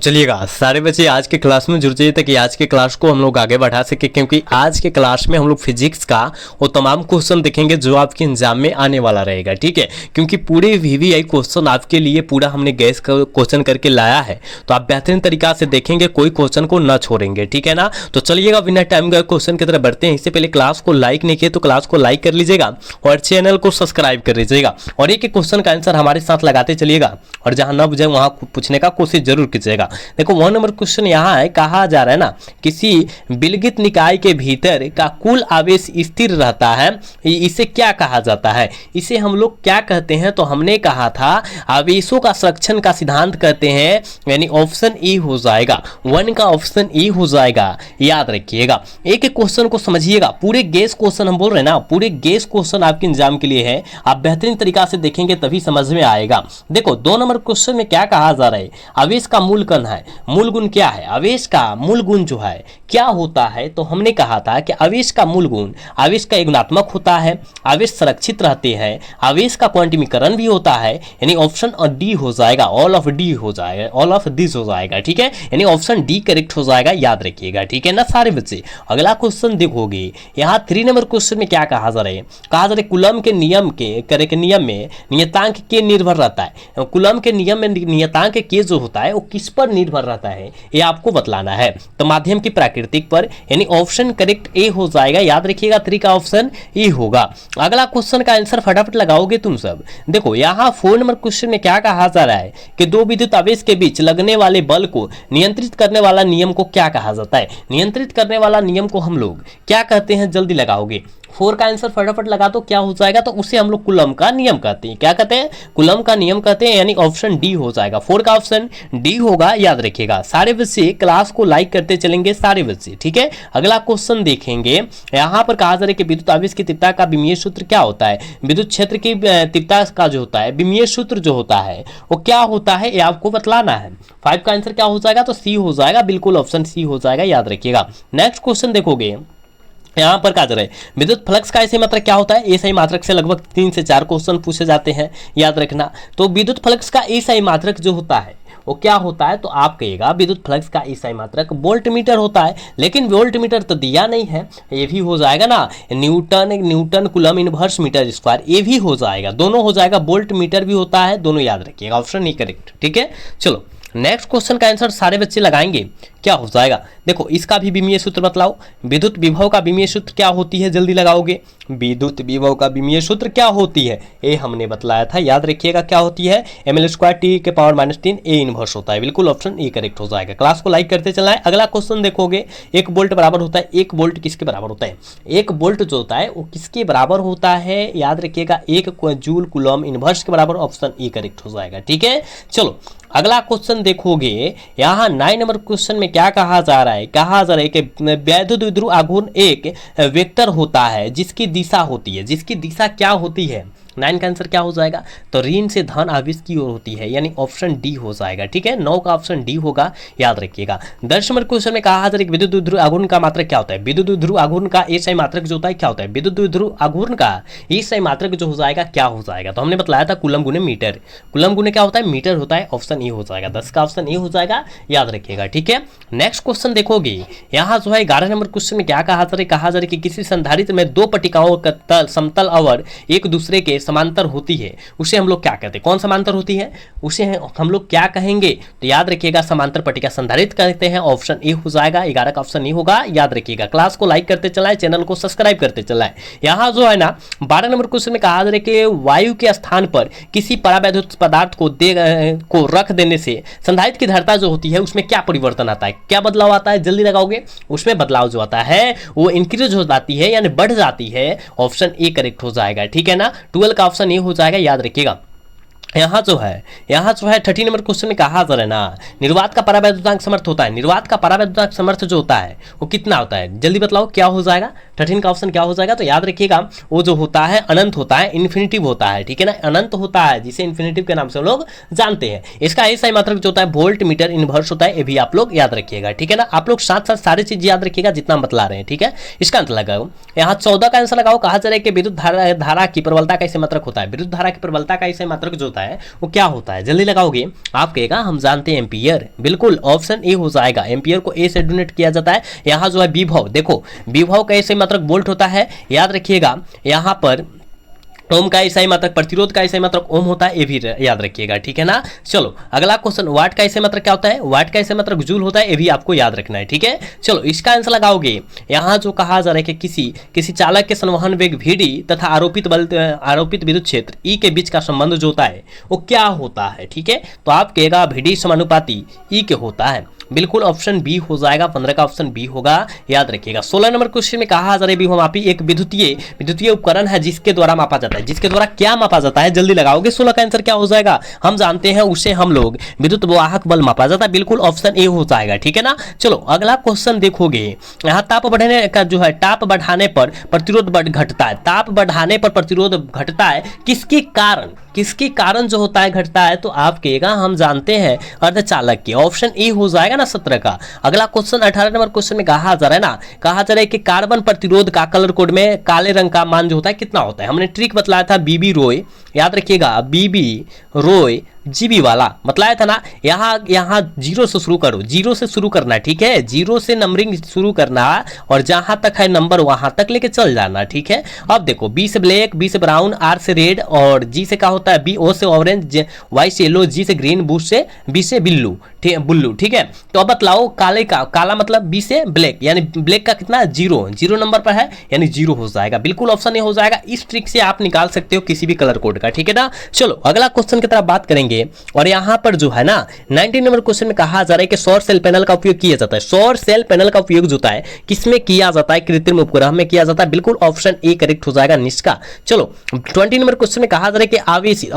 चलिएगा सारे बच्चे आज के क्लास में जुड़ जाइए ताकि आज के क्लास को हम लोग आगे बढ़ा सके, क्योंकि आज के क्लास में हम लोग फिजिक्स का वो तमाम क्वेश्चन देखेंगे जो आपके एग्जाम में आने वाला रहेगा। ठीक है, क्योंकि पूरे वीवीआई क्वेश्चन आपके लिए पूरा हमने गैस क्वेश्चन करके लाया है, तो आप बेहतरीन तरीका से देखेंगे, कोई क्वेश्चन को न छोड़ेंगे। ठीक है ना, तो चलिएगा बिना टाइम गए क्वेश्चन की तरफ बढ़ते हैं। इससे पहले क्लास को लाइक नहीं किए तो क्लास को लाइक कर लीजिएगा और चैनल को सब्सक्राइब कर लीजिएगा और एक क्वेश्चन का आंसर हमारे साथ लगाते चलिएगा और जहां न बुझे वहां पूछने का कोशिश जरूर कीजिएगा। देखो 1 नंबर क्वेश्चन यहाँ है, कहा जा रहा है ना किसी विलगित निकाय के भीतर का कुल आवेश स्थिर रहता है, इसे क्या कहा जाता है? इसे हम लोग क्या कहते हैं? तो हमने कहा था आवेशों का संरक्षण का सिद्धांत कहते हैं, यानी ऑप्शन ई हो जाएगा, 1 का ऑप्शन ई हो जाएगा। याद रखिएगा, एक एक क्वेश्चन को समझिएगा। पूरे गेस क्वेश्चन हम बोल रहे हैं ना, पूरे गेस क्वेश्चन आपके एग्जाम के लिए है, आप बेहतरीन तरीका से देखेंगे तभी समझ में आएगा। देखो 2 नंबर क्वेश्चन में क्या कहा जा रहा है, आवेश का मूल कण है, मूल गुण क्या है? आवेश का मूल गुण जो है क्या होता है? तो हमने कहा था कि आवेश का मूल गुण, आवेश का गुणात्मक होता है, आवेश संरक्षित रहते हैं, आवेश का क्वांटिमीकरण भी होता है, यानी ऑप्शन डी हो जाएगा, ऑल ऑफ डी हो जाएगा, ऑल ऑफ दिस हो जाएगा। ठीक है, यानी ऑप्शन डी करेक्ट हो जाएगा, याद रखिएगा। ठीक है ना सारे बच्चे, अगला क्वेश्चन देखोगे यहाँ 3 नंबर क्वेश्चन में क्या कहा जा रहा है, कहा जा रहा है कूलम के नियम के नियम में नियतांक के निर्भर रहता है। कूलम के नियम में नियतांक के जो होता है वो किस पर निर्भर रहता है, ये आपको बतलाना है। तो माध्यम की प्राकृतिक पर, यानी ऑप्शन करेक्ट ए हो जाएगा, याद रखिएगा 3 का ऑप्शन ए होगा। अगला क्वेश्चन का आंसर फटाफट लगाओगे तुम सब। देखो यहाँ 4 नंबर क्वेश्चन में क्या कहा जा रहा है कि 2 विद्युत आवेश के बीच लगने वाले बल को नियंत्रित करने वाला नियम को क्या कहा जाता है? नियंत्रित करने वाला नियम को हम लोग क्या कहते हैं? जल्दी लगाओगे। 4 का आंसर फटाफट लगा दो, क्या हो जाएगा? तो उसे हम लोग कूलम का नियम कहते हैं। क्या कहते हैं? कूलम का नियम कहते हैं, यानी ऑप्शन डी हो जाएगा। 4 का ऑप्शन डी होगा, याद रखिएगा। सारे बच्चे क्लास को लाइक करते चलेंगे सारे बच्चे। ठीक है, अगला क्वेश्चन देखेंगे। यहाँ पर कहा जा रहा है कि विद्युत आवेश की तीव्रता का विमीय सूत्र क्या होता है? विद्युत क्षेत्र की तीव्रता का जो होता है विमीय सूत्र जो होता है वो क्या होता है, ये आपको बतलाना है। 5 का आंसर क्या हो जाएगा? तो सी हो जाएगा, बिल्कुल ऑप्शन सी हो जाएगा, याद रखिएगा। नेक्स्ट क्वेश्चन देखोगे, यहाँ पर कहा जा रहा है विद्युत फ्लक्स का ऐसे मात्रक क्या होता है? ए सही मात्रक से लगभग 3 से 4 क्वेश्चन पूछे जाते हैं, याद रखना। तो विद्युत फ्लक्स का ए सही मात्रक जो होता है वो क्या होता है? तो आप कहिएगा विद्युत फ्लक्स का ए सही मात्रक वोल्ट मीटर होता है, लेकिन वोल्ट मीटर तो दिया नहीं है, ये भी हो जाएगा ना newton coulomb inverse metre square, ये भी हो जाएगा, दोनों हो जाएगा। वोल्ट मीटर भी होता है, दोनों याद रखिएगा, ऑप्शन नहीं करेक्ट। ठीक है, चलो नेक्स्ट क्वेश्चन का आंसर सारे बच्चे लगाएंगे, क्या हो जाएगा? देखो इसका भी विमीय सूत्र बतलाओ। विद्युत विभव का विमीय सूत्र क्या होती है? जल्दी लगाओगे। विद्युत विभव का विमीय सूत्र क्या होती है? ये हमने बतलाया था, याद रखिएगा क्या होती है? ml² T⁻³ ए इनवर्स होता है, बिल्कुल ऑप्शन ए करेक्ट हो जाएगा। क्लास को लाइक करते चलना है। अगला क्वेश्चन देखोगे, 1 वोल्ट बराबर होता है, 1 वोल्ट किसके बराबर होता है? 1 वोल्ट जो होता है वो किसके बराबर होता है? याद रखिएगा 1 जूल कूलम इनवर्स के बराबर, ऑप्शन ए करेक्ट हो जाएगा। ठीक है, चलो अगला क्वेश्चन देखोगे, यहाँ 9 नंबर क्वेश्चन में क्या कहा जा रहा है? कहा जा रहा है कि वैद्युत द्विध्रुव आघूर्ण एक वेक्टर होता है जिसकी दिशा होती है, जिसकी दिशा क्या होती है? 9 का आंसर क्या हो जाएगा? तो ऋण से धन आवेश की ओर होती है, यानी ऑप्शन डी हो जाएगा। ठीक है, 9 का ऑप्शन डी होगा, याद रखिएगा। 10 नंबर क्वेश्चन में कहा जा रहा है विद्युत द्विध्रुव आघूर्ण का मात्रक क्या होता है? विद्युत द्विध्रुव आघूर्ण का ए सही मात्रक जो होता है क्या होता है? विद्युत द्विध्रुव आघूर्ण का ए सही मात्रक जो हो जाएगा क्या हो जाएगा? तो हमने बताया था कूलम गुने मीटर। कूलम गुने क्या होता है? मीटर होता है, ऑप्शन ए हो जाएगा। 10 का ऑप्शन ए हो जाएगा, याद रखिएगा। ठीक है, नेक्स्ट क्वेश्चन देखोगे, यहाँ जो है 11 नंबर क्वेश्चन में क्या कहा जा रहा है? कहा जा रहा है कि किसी संधारित्र में 2 पट्टिकाओं का तल समतल अवर एक दूसरे के समांतर होती है, उसे हम लोग क्या कहते हैं? कौन समांतर होती है? उसे हम लोग क्या कहेंगे? तो याद रखिएगा समांतर पट्टिका संधारित्र कहते हैं, ऑप्शन ए हो जाएगा। 11 का ऑप्शन ए होगा, याद रखिएगा। क्लास को लाइक करते चलाएं, चैनल को सब्सक्राइब करते चलाएं। यहाँ जो है ना 12 नंबर क्वेश्चन में कहा जा रहा है कि वायु के स्थान पर किसी परावैद्युत पदार्थ को रख देने से संधारित्र की धारिता जो होती है उसमें क्या परिवर्तन आता है? क्या बदलाव आता है? जल्दी लगाओगे। उसमें बदलाव जो आता है वो इंक्रीज हो जाती है, यानी बढ़ जाती है, ऑप्शन ए करेक्ट हो जाएगा। ठीक है ना, 12 का ऑप्शन ए हो जाएगा, याद रखिएगा। यहाँ जो है 30 नंबर क्वेश्चन में कहा जा रहा है ना निर्वात का परावैद्युतांक समर्थ होता है। निर्वात का परावैद्युतांक समर्थ जो होता है वो कितना होता है? जल्दी बतलाओ, क्या हो जाएगा? 13 का ऑप्शन क्या हो जाएगा? तो याद रखिएगा वो जो होता है अनंत होता है, इन्फिनिटिव होता है, ठीक है ना, अनंत होता है जिसे इन्फिनिटिव के नाम से हम लोग जानते हैं। इसका ऐसा ही मात्रक जो होता है वोल्ट मीटर इनवर्स होता है, ये भी आप लोग याद रखिएगा, ठीक है ना। आप लोग साथ साथ सारी चीज याद रखिएगा जितना बतला रहे हैं, ठीक है। इसका अंत लगाओ, यहाँ 14 का आंसर लगाओ। कहा जा रहा है कि विद्युत धारा की प्रबलता का ऐसे मात्रक होता है, विद्युत धारा की प्रबलता का ऐसे मात्रक जो होता है वो क्या होता है? जल्दी लगाओगे आप कहेगा हम जानते हैं एम्पियर, बिल्कुल ऑप्शन ए हो जाएगा। एम्पियर को ए से डिनोट किया जाता है। यहाँ जो है विभव, देखो विभव का ऐसे मात्रक वोल्ट होता है, याद रखिएगा। यहाँ पर ओम का ऐसा ही मात्रक, प्रतिरोध का ऐसा ही मात्रक ओम होता है, ये भी याद रखिएगा, ठीक है ना। चलो अगला क्वेश्चन, वाट का ऐसे मात्रक क्या होता है? वाट का ऐसे मात्रक जूल होता है, ये भी आपको याद रखना है, ठीक है। चलो इसका आंसर लगाओगे। यहाँ जो कहा जा रहा है कि किसी चालक के संवहन वेग VD तथा आरोपित बल, आरोपित विद्युत क्षेत्र E के बीच का संबंध जो होता है वो क्या होता है, ठीक है। तो आप कहेगा VD समानुपाती E के होता है, बिल्कुल ऑप्शन बी हो जाएगा। 15 का ऑप्शन बी होगा, याद रखिएगा। 16 नंबर क्वेश्चन में कहा जा रहा है विभवमापी एक विद्युतीय उपकरण है जिसके द्वारा मापा जाता है, जिसके द्वारा क्या मापा जाता है? जल्दी लगाओगे। 16 का आंसर क्या हो जाएगा? हम जानते हैं उसे हम लोग विद्युत वाहक बल मापा जाता है, बिल्कुल ऑप्शन ए हो जाएगा, ठीक है ना। चलो अगला क्वेश्चन देखोगे, यहाँ ताप बढ़ने का जो है, ताप बढ़ाने पर प्रतिरोध घटता है, ताप बढ़ाने पर प्रतिरोध घटता है, किसके कारण? किसके कारण जो होता है घटता है? तो आप कहेगा हम जानते हैं अर्धचालक के, ऑप्शन ए हो जाएगा ना 17 का। अगला क्वेश्चन 18 नंबर क्वेश्चन में कहा जा रहा है ना, कहा जा रहा है कि कार्बन प्रतिरोध का कलर कोड में काले रंग का मान जो होता है कितना होता है? हमने ट्रिक बतलाया था बीबी रोय, याद रखिएगा, बीबी रोय जीबी वाला बतलाया था ना। यहाँ 0 से शुरू करो, 0 से शुरू करना, ठीक है, 0 से नंबरिंग शुरू करना और जहां तक है नंबर वहां तक लेके चल जाना, ठीक है। अब देखो बी से ब्लैक, बी से ब्राउन, आर से रेड और जी से क्या होता है? बी, ओ से ऑरेंज, वाई से येलो, जी से ग्रीन, बी से बिल्लू, बुल्लू, ठीक है। तो अब बतलाओ काले का, काला मतलब बी से ब्लैक, यानी ब्लैक का कितना? 0 नंबर पर है, यानी 0 हो जाएगा, बिल्कुल ऑप्शन ए हो जाएगा। इस ट्रिक से आप निकाल सकते हो किसी भी कलर कोड का, ठीक है ना। चलो अगला क्वेश्चन की तरफ बात करेंगे और यहाँ पर जो है ना 19 नंबर क्वेश्चन में कहा जा रहा है कि सौर सेल पैनल का उपयोग किया जाता है। सौर सेल पैनल का उपयोग जो होता है किसमें किया जाता है? कृत्रिम उपग्रह में किया जाता है, बिल्कुल ऑप्शन ए करेक्ट हो जाएगा निष्का। चलो 20 नंबर क्वेश्चन में कहा जा रहा है कि आवेशित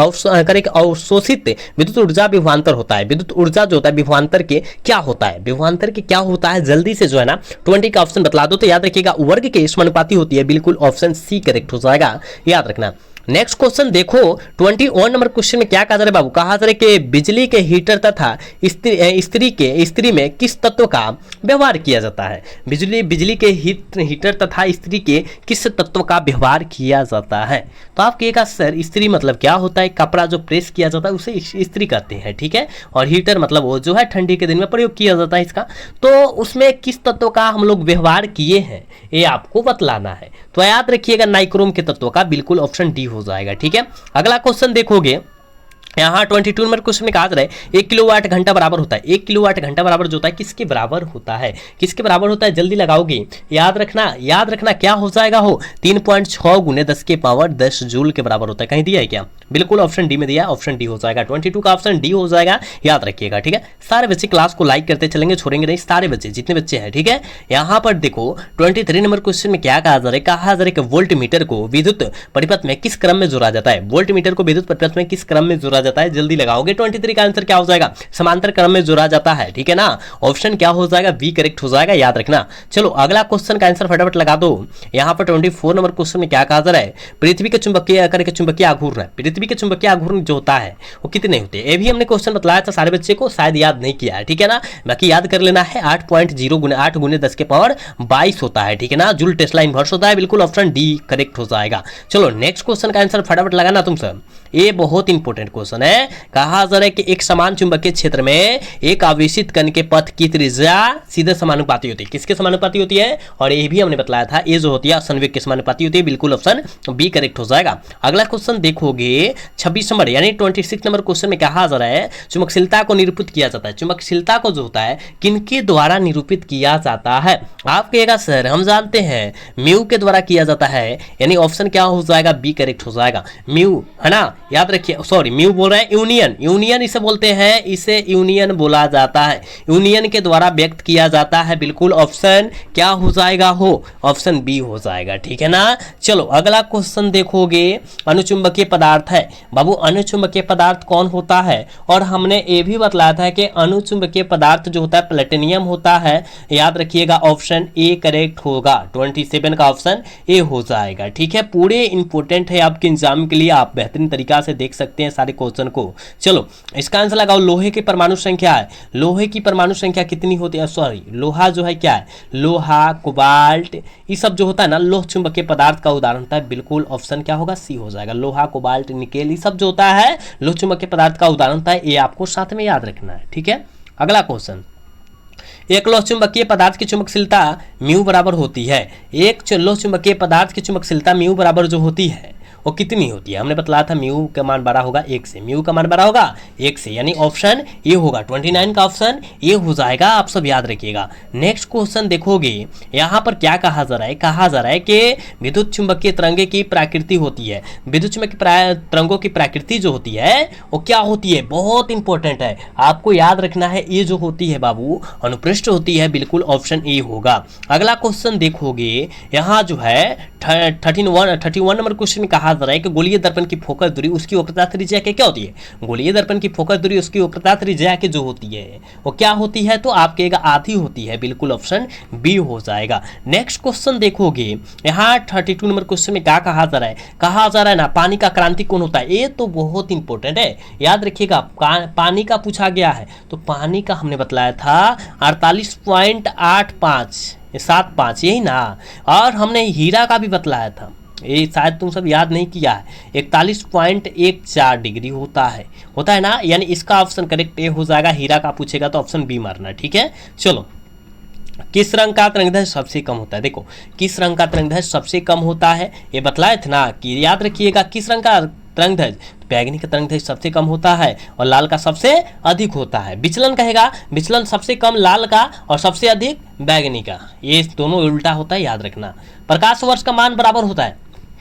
अवशोषित विद्युत ऊर्जा विभवांतर होता है। विद्युत ऊर्जा जो होता है विभवांतर के क्या होता है? विभवांतर के क्या होता है? जल्दी से जो है ना 20 का ऑप्शन बतला दो। तो याद रखिएगा वर्ग के समानुपाती होती है, बिल्कुल ऑप्शन सी करेक्ट हो जाएगा, याद रखना। नेक्स्ट क्वेश्चन देखो 21 नंबर क्वेश्चन में क्या कहा जा रहा है बाबू? कहा जा रहा है कि बिजली के हीटर तथा इस्त्री में किस तत्व का व्यवहार किया जाता है? बिजली के हीटर तथा इस्त्री के किस तत्व का व्यवहार किया जाता है? तो आप कहिएगा सर इस्त्री मतलब क्या होता है? कपड़ा जो प्रेस किया जाता है उसे इस्त्री कहते हैं, ठीक है। और हीटर मतलब वो जो है ठंडी के दिन में प्रयोग किया जाता है इसका। तो उसमें किस तत्व का हम लोग व्यवहार किए हैं ये आपको बतलाना है। तो याद रखिएगा नाइक्रोम के तत्व का, बिल्कुल ऑप्शन डी हो जाएगा, ठीक है। अगला क्वेश्चन देखोगे यहाँ 22 नंबर क्वेश्चन में कहा जा रहा है 1 किलोवाट घंटा बराबर होता है। 1 किलोवाट घंटा बराबर जो होता है किसके बराबर होता है? किसके बराबर होता है? जल्दी लगाओगे। याद रखना क्या हो जाएगा? हो 3.6 गुने 10 के पावर 10 जूल के बराबर होता है। कहीं दिया है क्या? बिल्कुल ऑप्शन डी में दिया है, ऑप्शन डी हो जाएगा। 22 का ऑप्शन डी हो जाएगा, याद रखिएगा, ठीक है। सारे बच्चे क्लास को लाइक करते चलेंगे, छोड़ेंगे नहीं, सारे बच्चे जितने बच्चे हैं, ठीक है। यहाँ पर देखो 23 नंबर क्वेश्चन में क्या कहा जा रहा है? कहा जा रहा है कि वोल्ट मीटर को विद्युत परिपथ में किस क्रम में जोड़ा जाता है? वोल्ट मीटर को विद्युत परिपथ में किस क्रम में जोड़ा जाता है? जल्दी लगाओगे। 23 का आंसर क्या हो जाएगा? समांतर क्रम में जोड़ा जाता है, ठीक है ना। ऑप्शन क्या हो जाएगा? बी करेक्ट हो जाएगा, याद रखना। चलो अगला क्वेश्चन का आंसर फटाफट लगा दो। यहाँ पर 24 नंबर क्वेश्चन में क्या कहा जा रहा है? पृथ्वी के चुंबकीय आघूर्ण है। पृथ्वी के चुंबकीय आघूर्ण जो होता है वो कितने होते हैं? ये भी हमने क्वेश्चन बतलाया था, सारे बच्चे को शायद याद नहीं किया है, ठीक है ना। बाकी याद कर लेना है 8.0 गुने 8 गुने 10 के पावर 22 होता है, ठीक है ना। जूल टेस्ला इनवर्स होता है, बिल्कुल ऑप्शन डी करेक्ट हो जाएगा। चलो नेक्स्ट क्वेश्चन का आंसर फटाफट लगाना तुम सब, ये बहुत इंपॉर्टेंट क्वेश्चन है। कहा जा रहा है कि एक समान चुंबकीय क्षेत्र में एक आवेशित कण के पथ की त्रिज्या सीधे समानुपाती होती है। किसके समानुपाती होती है? और ये भी हमने बतलाया था, ये जो होती है संवेग के समानुपाती होती है, बिल्कुल ऑप्शन बी करेक्ट हो जाएगा। अगला क्वेश्चन देखोगे 26 नंबर यानी 26 नंबर क्वेश्चन में कहा जा रहा है चुंबकशीलता को निरूपित किया जाता है। चुंबकशीलता को जो होता है किनके द्वारा निरूपित किया जाता है? आप कहेगा सर हम जानते हैं म्यू के द्वारा किया जाता है, यानी ऑप्शन क्या हो जाएगा? बी करेक्ट हो जाएगा। म्यू है ना, याद रखिए, सॉरी म्यू बोल बोल रहा है यूनियन, यूनियन इसे बोलते हैं, इसे यूनियन बोला जाता है, यूनियन के द्वारा व्यक्त किया जाता है। बिल्कुल ऑप्शन क्या हो जाएगा, हो ऑप्शन बी हो जाएगा, ठीक है ना। चलो अगला क्वेश्चन देखोगे, अनुचुंबकीय पदार्थ है बाबू, अनुचुंबकीय पदार्थ कौन होता है, और हमने ये भी बतलाया था कि अनुचुंबकीय पदार्थ जो होता है प्लेटिनियम होता है। याद रखिएगा ऑप्शन ए करेक्ट होगा, 27 का ऑप्शन ए हो जाएगा, ठीक है। पूरे इंपॉर्टेंट है आपके एग्जाम के लिए, आप बेहतरीन तरीका से देख सकते हैं सारे क्वेश्चन को। चलो इसका आंसर लगाओ, लोहे की परमाणु संख्या है, लोहे की परमाणु संख्या कितनी होती है, सॉरी लोहा जो है क्या है, लोहा कोबाल्ट ये सब जो होता है ना लोह चुंबकीय पदार्थ का उदाहरण होता है। बिल्कुल ऑप्शन क्या होगा, सी हो जाएगा। लोहा कोबाल्ट निकेल ये सब जो होता है लोह चुंबकीय पदार्थ का उदाहरण होता है, ये आपको साथ में याद रखना है, ठीक है। अगला क्वेश्चन, एक लोह चुंबकीय पदार्थ की चुंबकशीलता म्यू बराबर होती है, एक लोह चुंबकीय पदार्थ की चुंबकशीलता म्यू बराबर जो होती है वो कितनी होती है, हमने बतलाया था म्यू का मान बड़ा होगा 1 से, म्यू का मान बड़ा होगा 1 से, यानी ऑप्शन ये होगा 29 का ऑप्शन ये हो जाएगा, आप सब याद रखिएगा। नेक्स्ट क्वेश्चन देखोगे, यहाँ पर क्या कहा जा रहा है, कहा जा रहा है कि विद्युत चुंबकीय तरंगे की प्रकृति होती है, विद्युत चुंबकीय तरंगों की प्रकृति जो होती है वो क्या होती है, बहुत इंपॉर्टेंट है, आपको याद रखना है। ये जो होती है बाबू अनुप्रस्थ होती है, बिल्कुल ऑप्शन ए होगा। अगला क्वेश्चन देखोगे, यहाँ जो है 31 नंबर क्वेश्चन में कहा जा रहा है कि गोलीय दर्पण की फोकस दूरी उसकी वक्रता त्रिज्या क्या होती है, गोलीय दर्पण की फोकस दूरी उसकी वक्रता त्रिज्या की जो होती है वो क्या होती है, तो आप कहेगा आधी होती है, बिल्कुल ऑप्शन बी हो जाएगा। नेक्स्ट क्वेश्चन देखोगे, यहाँ 32 नंबर क्वेश्चन में क्या कहा जा रहा है, कहा जा रहा है ना पानी का क्रांतिक कोण होता है, ये तो बहुत इंपॉर्टेंट है, याद रखिएगा। पानी का पूछा गया है, तो पानी का हमने बतलाया था 48.85 यही ना, और हमने हीरा का भी बतलाया था, ये शायद तुम सब याद नहीं किया है, 41.14 डिग्री होता है ना, यानी इसका ऑप्शन करेक्ट ए हो जाएगा। हीरा का पूछेगा तो ऑप्शन बी मारना, ठीक है। चलो किस रंग का तरंगदैर्घ्य सबसे कम होता है, देखो किस रंग का तरंगदैर्घ्य सबसे कम होता है, ये बतलाए थे ना कि याद रखिएगा किस रंग का तरंगदैर्घ्य, बैगनी का तरंगदैर्घ्य सबसे कम होता है और लाल का सबसे अधिक होता है। विचलन कहेगा, विचलन सबसे कम लाल का और सबसे अधिक बैगनी का, ये दोनों उल्टा होता है, याद रखना। प्रकाश वर्ष का मान बराबर होता है,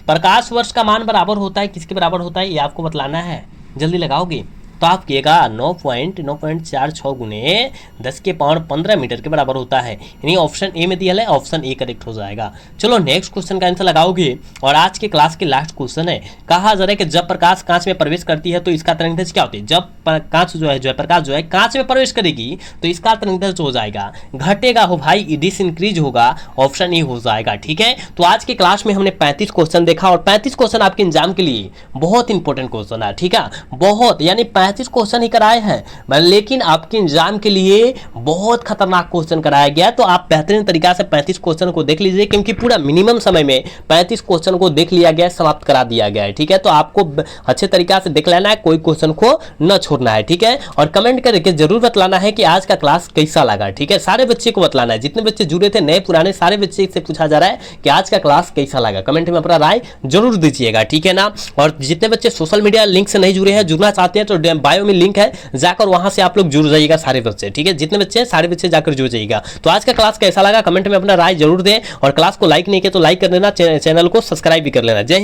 प्रकाश वर्ष का मान बराबर होता है किसके बराबर होता है, ये आपको बतलाना है, जल्दी लगाओगे तो आप कहिएगा 9.946 गुने 10 के पावर 15 मीटर के बराबर होता है, यानी ऑप्शन ए में दिया है, ऑप्शन ए करेक्ट हो जाएगा। चलो नेक्स्ट क्वेश्चन का आंसर लगाओगे, और आज के क्लास के लास्ट क्वेश्चन है, कहा जा रहा है कि जब प्रकाश कांच में प्रवेश करती है तो इसका तरंगदैर्घ्य क्या होती है, जब कांच जो है प्रकाश जो है कांच में प्रवेश करेगी तो इसका तरंगदैर्घ्य हो जाएगा, घटेगा हो भाई, डिस इंक्रीज होगा, ऑप्शन ए हो जाएगा, ठीक है। तो आज के क्लास में हमने 35 क्वेश्चन देखा, और 35 क्वेश्चन आपके एग्जाम के लिए बहुत इंपॉर्टेंट क्वेश्चन है, ठीक है, बहुत, यानी 35 क्वेश्चन ही कराए हैं, लेकिन आपके एग्जाम के लिए बहुत खतरनाक क्वेश्चन कराया गया। तो आप बेहतरीन तरीका से 35 क्वेश्चन को देख लीजिए, क्योंकि पूरा मिनिमम समय में 35 क्वेश्चन को देख लिया गया, समाप्त करा दिया गया है, ठीक है। तो आपको अच्छे तरीका से देख लेना है, कोई क्वेश्चन को न छोड़ना है, ठीक है। और कमेंट करके जरूर बतलाना है कि आज का क्लास कैसा लगा, ठीक है। सारे बच्चे को बतलाना है, जितने बच्चे जुड़े थे नए पुराने सारे बच्चे से पूछा जा रहा है कि आज का क्लास कैसा लगा, कमेंट में अपना राय जरूर दीजिएगा, ठीक है ना। और जितने बच्चे सोशल मीडिया लिंक से नहीं जुड़े हैं, जुड़ना चाहते हैं, तो बायो में लिंक है, जाकर वहां से आप लोग जुड़ जाइएगा सारे बच्चे, ठीक है। जितने बच्चे हैं सारे बच्चे जाकर जुड़ जाइएगा। तो आज का क्लास कैसा लगा कमेंट में अपना राय जरूर दें, और क्लास को लाइक नहीं किया तो लाइक कर देना, चैनल को सब्सक्राइब भी कर लेना। जय